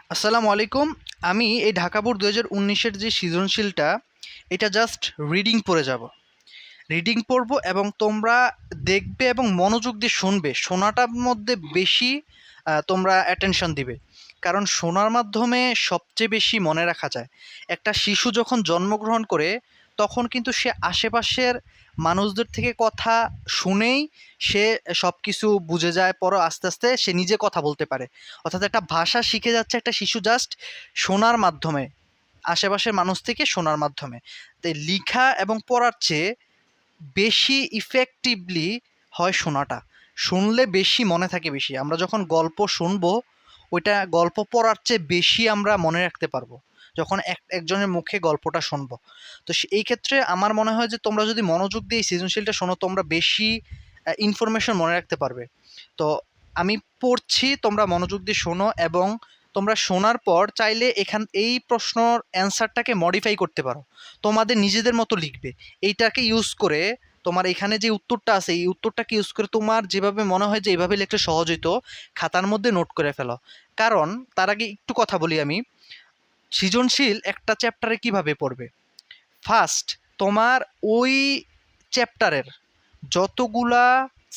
আসসালামু আলাইকুম। আমি এই ঢাকা বোর্ড 2019-এর যে সৃজনশীলটা, এটা জাস্ট রিডিং পড়ে যাব। রিডিং পড়ব এবং তোমরা দেখবে এবং মনোযোগ দিয়ে শুনবে। শোনাটার মধ্যে বেশি তোমরা অ্যাটেনশন দিবে, কারণ শোনার মাধ্যমে সবচেয়ে বেশি মনে রাখা যায়। একটা শিশু যখন জন্মগ্রহণ করে, তখন কিন্তু সে আশেপাশের মানুষদের থেকে কথা শুনেই সে সব কিছু বুঝে যায়। পরে আস্তে আস্তে সে নিজে কথা বলতে পারে। অর্থাৎ একটা ভাষা শিখে যাচ্ছে একটা শিশু জাস্ট শোনার মাধ্যমে, আশেপাশের মানুষ থেকে শোনার মাধ্যমে। তাই লিখা এবং পড়ার চেয়ে বেশি ইফেক্টিভলি হয় শোনাটা। শুনলে বেশি মনে থাকে বেশি। আমরা যখন গল্প শুনবো, ওইটা গল্প পড়ার চেয়ে বেশি আমরা মনে রাখতে পারবো যখন একজনের মুখে গল্পটা শুনবো। তো এই ক্ষেত্রে আমার মনে হয় যে তোমরা যদি মনোযোগ দিয়ে এই সৃজনশীলটা শোনো, তোমরা বেশি ইনফরমেশন মনে রাখতে পারবে। তো আমি পড়ছি, তোমরা মনোযোগ দিয়ে শোনো এবং তোমরা শোনার পর চাইলে এই প্রশ্নর অ্যান্সারটাকে মডিফাই করতে পারো, তোমাদের নিজেদের মতো লিখবে। এইটাকে ইউজ করে তোমার এখানে যে উত্তরটা আছে, এই উত্তরটাকে ইউজ করে তোমার যেভাবে মনে হয় যে এইভাবে লিখলে সহজ হইতো, খাতার মধ্যে নোট করে ফেলো। কারণ তার আগে একটু কথা বলি আমি, সৃজনশীল একটা চ্যাপ্টারে কিভাবে পড়বে। ফার্স্ট, তোমার ওই চ্যাপ্টারের যতগুলা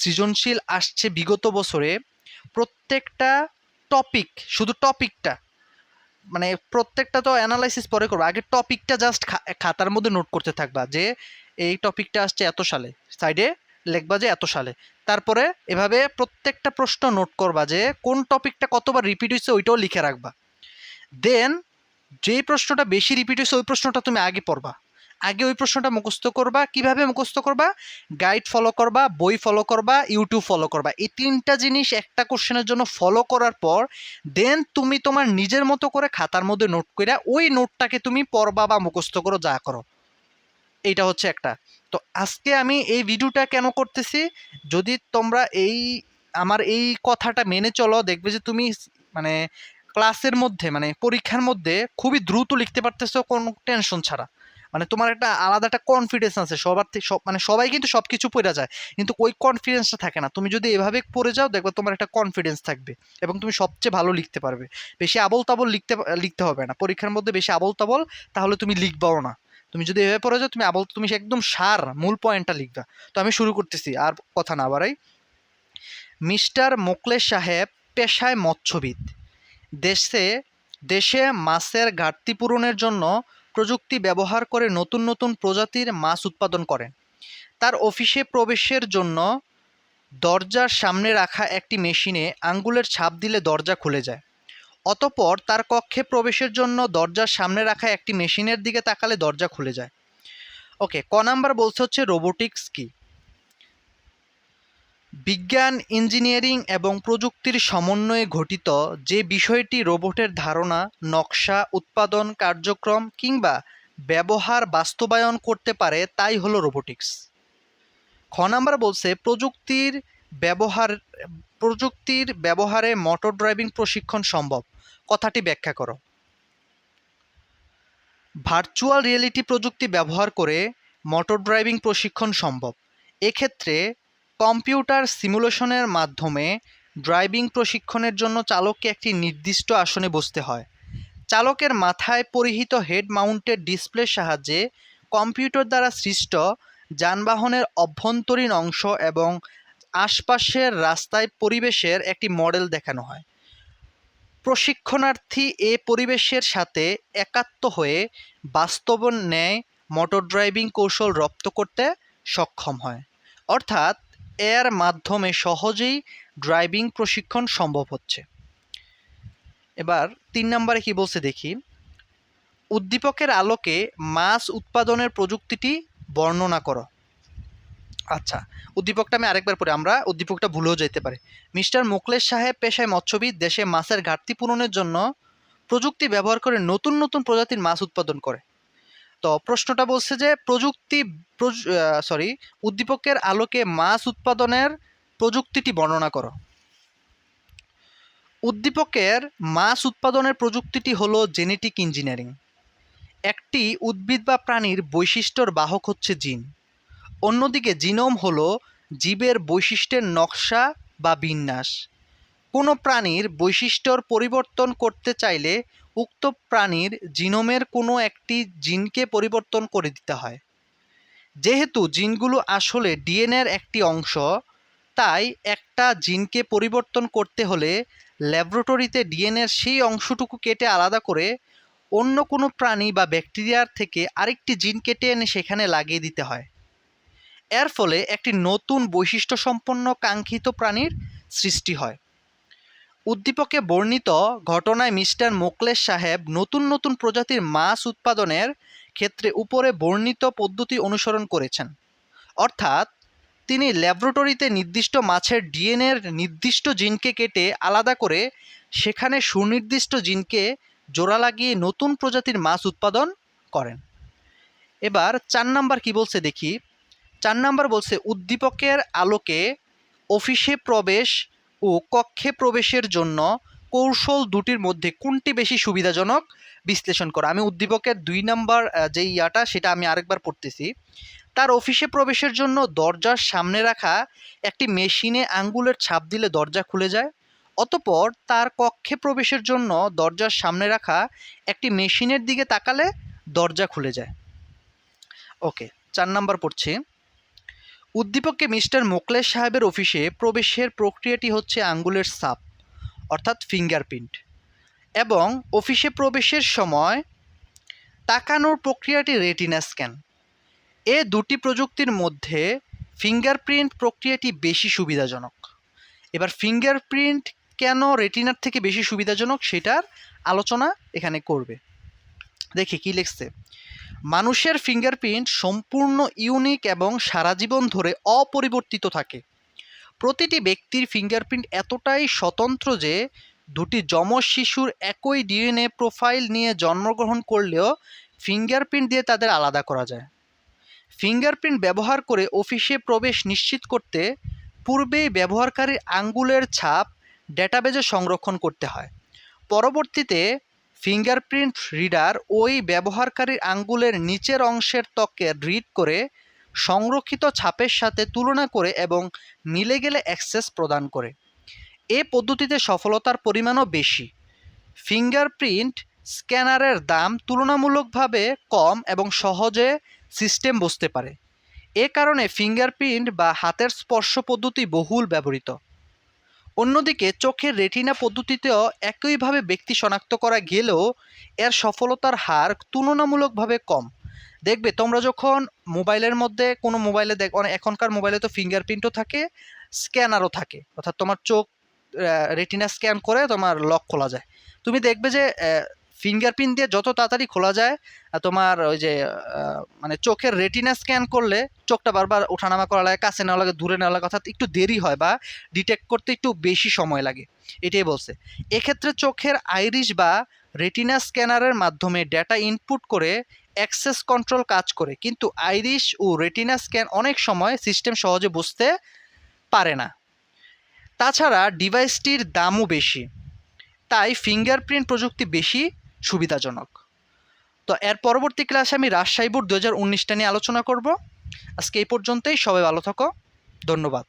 সৃজনশীল আসছে বিগত বছরে, প্রত্যেকটা টপিক, শুধু টপিকটা, মানে প্রত্যেকটা তো অ্যানালাইসিস পরে করবো, আগে টপিকটা জাস্ট খাতার মধ্যে নোট করতে থাকবা যে এই টপিকটা আসছে এত সালে, সাইডে লিখবা যে এত সালে। তারপরে এভাবে প্রত্যেকটা প্রশ্ন নোট করবা যে কোন টপিকটা কতবার রিপিট হয়েছে, ওইটাও লিখে রাখবা। দেন যেই প্রশ্নটা বেশি রিপিট হয়েছে ওই প্রশ্নটা তুমি আগে পড়বা, আগে ওই প্রশ্নটা মুখস্থ করবা। কিভাবে মুখস্থ করবা? গাইড ফলো করবা, বই ফলো করবা, ইউটিউব ফলো করবা। এই তিনটা জিনিস একটা কোশ্চেনের জন্য ফলো করার পর দেন তুমি তোমার নিজের মতো করে খাতার মধ্যে নোট করে ওই নোটটাকে তুমি পড়বা বা মুখস্থ করো, যা করো। এইটা হচ্ছে একটা। তো আজকে আমি এই ভিডিওটা কেন করতেছি, যদি তোমরা আমার এই কথাটা মেনে চলো, দেখবে যে তুমি মানে ক্লাসের মধ্যে, মানে পরীক্ষার মধ্যে খুবই দ্রুত লিখতে পারতেছো কোনো টেনশন ছাড়া। মানে তোমার একটা আলাদা একটা কনফিডেন্স আছে। সবার থেকে মানে সবাই কিন্তু সব কিছু পড়ে যায়, কিন্তু ওই কনফিডেন্সটা থাকে না। তুমি যদি এভাবে পড়ে যাও, দেখবে তোমার একটা কনফিডেন্স থাকবে এবং তুমি সবচেয়ে ভালো লিখতে পারবে। বেশি আবোল তাবোল লিখতে হবে না পরীক্ষার মধ্যে, বেশি আবোল তাবোল তাহলে তুমি লিখবাও না। তুমি যদি এভাবে পড়ে যাও, তুমি একদম মূল পয়েন্টটা লিখবা। তো আমি শুরু করতেছি, আর কথা না বাড়াই। মিস্টার মোকলেস সাহেব পেশায় মৎস্যবিদ। দেশে দেশে মাছের ঘাটতি পূরণের জন্য প্রযুক্তি ব্যবহার করে নতুন নতুন প্রজাতির মাছ উৎপাদন করেন। তার অফিসে প্রবেশের জন্য দরজার সামনে রাখা একটি মেশিনে আঙ্গুলের ছাপ দিলে দরজা খুলে যায়। অতঃপর তার কক্ষে প্রবেশের জন্য দরজার সামনে রাখা একটি মেশিনের দিকে তাকালে দরজা খুলে যায়। ওকে, ক নাম্বার বলছে হচ্ছে রোবোটিক্স কি? বিজ্ঞান, ইঞ্জিনিয়ারিং এবং প্রযুক্তির সমন্বয়ে গঠিত যে বিষয়টি রোবটের ধারণা, নকশা, উৎপাদন, কার্যক্রম কিংবা ব্যবহার বাস্তবায়ন করতে পারে, তাই হলো রোবোটিক্স। খ নাম্বার বলছে ব্যবহার প্রযুক্তির ব্যবহারে মোটর ড্রাইভিং প্রশিক্ষণ সম্ভব, কথাটি ব্যাখ্যা করো। ভার্চুয়াল রিয়েলিটি প্রযুক্তি ব্যবহার করে মোটর ড্রাইভিং প্রশিক্ষণ সম্ভব। এক্ষেত্রে কম্পিউটার সিমুলেশনের মাধ্যমে ড্রাইভিং প্রশিক্ষণের জন্য চালককে একটি নির্দিষ্ট আসনে বসতে হয়। চালকের মাথায় পরিহিত হেড মাউন্টেড ডিসপ্লের সাহায্যে কম্পিউটার দ্বারা সৃষ্ট যানবাহনের অভ্যন্তরীণ অংশ এবং আশপাশের রাস্তায় পরিবেশের একটি মডেল দেখানো হয়। প্রশিক্ষণার্থী এ পরিবেশের সাথে একাত্ম হয়ে বাস্তব ন্যায় মোটর ড্রাইভিং কৌশল রপ্ত করতে সক্ষম হয়। অর্থাৎ এর মাধ্যমে সহজেই ড্রাইভিং প্রশিক্ষণ সম্ভব হচ্ছে। এবার ৩ নম্বরে কি বলছে দেখি। উদ্দীপকের আলোকে মাছ উৎপাদনের প্রযুক্তিটি বর্ণনা করো। আচ্ছা, উদ্দীপকটা আমি আরেকবার পড়ি, আমরা উদ্দীপকটা ভুলেও যেতে পারি। মিস্টার মোকলেস সাহেব পেশায় মৎস্যবিদ, দেশে মাছের ঘাটতি পূরণের জন্য প্রযুক্তি ব্যবহার করে নতুন নতুন প্রজাতির মাছ উৎপাদন করে। তো প্রশ্নটা বলছে যে উদ্দীপকের আলোকে মাছ উৎপাদনের প্রযুক্তিটি বর্ণনা করো। উদ্দীপকের মাছ উৎপাদনের প্রযুক্তিটি হলো জেনেটিক ইঞ্জিনিয়ারিং। একটি উদ্ভিদ বা প্রাণীর বৈশিষ্ট্যর বাহক হচ্ছে জিন। অন্যদিকে জিনোম হলো জীবের বৈশিষ্ট্যের নকশা বা বিন্যাস। কোনো প্রাণীর বৈশিষ্ট্যর পরিবর্তন করতে চাইলে উক্ত প্রাণীর জিনোমের কোনো একটি জিনকে পরিবর্তন করে দিতে হয়। যেহেতু জিনগুলো আসলে ডিএনএর একটি অংশ, তাই একটা জিনকে পরিবর্তন করতে হলে ল্যাবরেটরিতে ডিএনএর সেই অংশটুকু কেটে আলাদা করে অন্য কোনো প্রাণী বা ব্যাকটেরিয়ার থেকে আরেকটি জিন কেটে এনে সেখানে লাগিয়ে দিতে হয়। এর ফলে একটি নতুন বৈশিষ্ট্যসম্পন্ন কাঙ্ক্ষিত প্রাণীর সৃষ্টি হয়। উদ্দীপকে বর্ণিত ঘটনায় মিস্টার মোকলেস সাহেব নতুন নতুন প্রজাতির মাছ উৎপাদনের ক্ষেত্রে উপরে বর্ণিত পদ্ধতি অনুসরণ করেছেন। অর্থাৎ তিনি ল্যাবরেটরিতে নির্দিষ্ট মাছের ডিএনএর নির্দিষ্ট জিনকে কেটে আলাদা করে সেখানে সুনির্দিষ্ট জিনকে জোড়া লাগিয়ে নতুন প্রজাতির মাছ উৎপাদন করেন। এবার 4 নাম্বার কি বলছে দেখি। 4 নাম্বার বলছে উদ্দীপকের আলোকে অফিসে প্রবেশ ও কক্ষে প্রবেশের জন্য কৌশল দুটির মধ্যে কোনটি বেশি সুবিধাজনক বিশ্লেষণ করা। আমি উদ্দীপকের 2 নাম্বার যে ইয়াটা সেটা আমি আরেকবার পড়তেছি। তার অফিসে প্রবেশের জন্য দরজার সামনে রাখা একটি মেশিনে আঙ্গুলের ছাপ দিলে দরজা খুলে যায়। অতঃপর তার কক্ষে প্রবেশের জন্য দরজার সামনে রাখা একটি মেশিনের দিকে তাকালে দরজা খুলে যায়। ওকে, 4 নাম্বার পড়ছি। উদ্দীপককে মিস্টার মোকলেস সাহেবের অফিসে প্রবেশের প্রক্রিয়াটি হচ্ছে আঙ্গুলের ছাপ অর্থাৎ ফিঙ্গারপ্রিন্ট, এবং অফিসে প্রবেশের সময় তাকানোর প্রক্রিয়াটি রেটিনা স্ক্যান। এ দুটি প্রযুক্তির মধ্যে ফিঙ্গারপ্রিন্ট প্রক্রিয়াটি বেশি সুবিধাজনক। এবার ফিঙ্গারপ্রিন্ট কেন রেটিনার থেকে বেশি সুবিধাজনক সেটার আলোচনা এখানে করবে। দেখি কি লিখছে। মানুষের ফিঙ্গারপ্রিন্ট সম্পূর্ণ ইউনিক এবং সারা জীবন ধরে অপরিবর্তিত থাকে। প্রতিটি ব্যক্তির ফিঙ্গারপ্রিন্ট এতটাই স্বতন্ত্র যে দুটি যমজ শিশুর একই ডিএনএ প্রোফাইল নিয়ে জন্মগ্রহণ করলেও ফিঙ্গারপ্রিন্ট দিয়ে তাদের আলাদা করা যায়। ফিঙ্গারপ্রিন্ট ব্যবহার করে অফিসে প্রবেশ নিশ্চিত করতে পূর্বেই ব্যবহারকারীর আঙ্গুলের ছাপ ডেটাবেজে সংরক্ষণ করতে হয়। পরবর্তীতে ফিঙ্গারপ্রিন্ট রিডার ওই ব্যবহারকারীর আঙ্গুলের নিচের অংশের ত্বকে রিড করে সংরক্ষিত ছাপের সাথে তুলনা করে এবং মিলে গেলে অ্যাক্সেস প্রদান করে। এ পদ্ধতিতে সফলতার পরিমাণও বেশি। ফিঙ্গারপ্রিন্ট স্ক্যানারের দাম তুলনামূলকভাবে কম এবং সহজে সিস্টেম বুঝতে পারে। এ কারণে ফিঙ্গারপ্রিন্ট বা হাতের স্পর্শ পদ্ধতি বহুল ব্যবহৃত। অন্যদিকে চোখের রেটিনা পদ্ধতিতেও একইভাবে ব্যক্তি শনাক্ত করা গেলেও এর সফলতার হার তুলনামূলকভাবে কম। দেখবে তোমরা যখন মোবাইলের মধ্যে কোনো মোবাইলে এখনকার মোবাইলে তো ফিঙ্গারপ্রিন্টও থাকে, স্ক্যানারও থাকে, অর্থাৎ তোমার চোখ রেটিনা স্ক্যান করে তোমার লক খোলা যায়। তুমি দেখবে যে ফিঙ্গারপ্রিন্ট দিয়ে যত তাড়াতাড়ি খোলা যায়, তোমার ওই যে মানে চোখের রেটিনা স্ক্যান করলে চোখটা বারবার ওঠানামা করা লাগে, কাছে নেওয়া লাগে, দূরে নেওয়া লাগে, অর্থাৎ একটু দেরি হয় বা ডিটেক্ট করতে একটু বেশি সময় লাগে, এটাই বলছে। এক্ষেত্রে চোখের আইরিশ বা রেটিনা স্ক্যানারের মাধ্যমে ডেটা ইনপুট করে অ্যাক্সেস কন্ট্রোল কাজ করে, কিন্তু আইরিশ ও রেটিনা স্ক্যান অনেক সময় সিস্টেম সহজে বুঝতে পারে না। তাছাড়া ডিভাইসটির দামও বেশি, তাই ফিঙ্গারপ্রিন্ট প্রযুক্তি বেশি সুবিধাজনক। তো এর পরবর্তী ক্লাসে আমি রাজশাহী বোর্ড 2019টা নিয়ে আলোচনা করব। আজকে এই পর্যন্তই, সবাই ভালো থাকো, ধন্যবাদ।